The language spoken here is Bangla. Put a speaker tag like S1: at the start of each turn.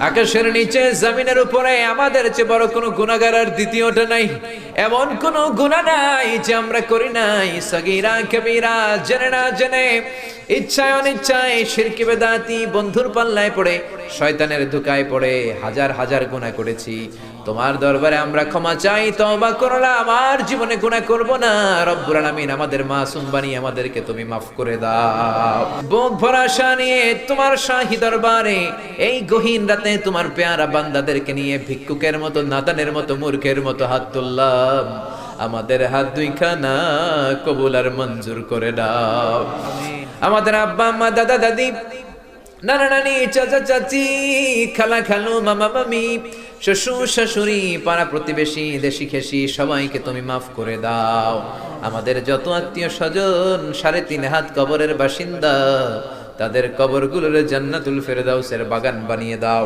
S1: আকাশের নিচে জমিনের উপরে আমাদের চেয়ে বড় কোনো গুনাহগার আর দ্বিতীয়টা নাই। এমন কোনো গুনাহ নাই যে আমরা করি নাই, সগীরা কবিরা, জেনে না জেনে, ইচ্ছায় অনিচ্ছায়, শিরকি বেদাতি, বন্ধুর পাল্লায় পড়ে, শয়তানের ধোঁকায় পড়ে হাজার হাজার গুনাহ করেছি। তোমার দরবারে আমরা ক্ষমা চাই, তওবা করলাম, আর জীবনে গুনাহ করব না। রব্বুল আলামিন আমাদের মাসুম বানিয়ে আমাদেরকে তুমি মাফ করে দাও। বুক ভরা আশা নিয়ে তোমার শাহী দরবারে এই গহীন রাতে তোমার পেয়ারা বান্দাদেরকে নিয়ে ভিক্ষুকের মতো, নাদানের মতো, মূর্খের মতো হাত তুললাম। আমাদের হাত দুইখানা কবুল আর মঞ্জুর করে দাও। আমাদের আব্বা আম্মা, দাদা দাদি, নানা নানি, চাচা চাচি, খালা খালু, মামা মামি, শ্বশুর শাশুড়ি, পাড়া প্রতিবেশী, দেশি খেসি, সবাইকে তুমি মাফ করে দাও। আমাদের যত আত্মীয় স্বজন ৩.৫ হাত কবরের বাসিন্দা, তাদের কবরগুলোর জান্নাতুল ফেরদাউসের বাগান বানিয়ে দাও।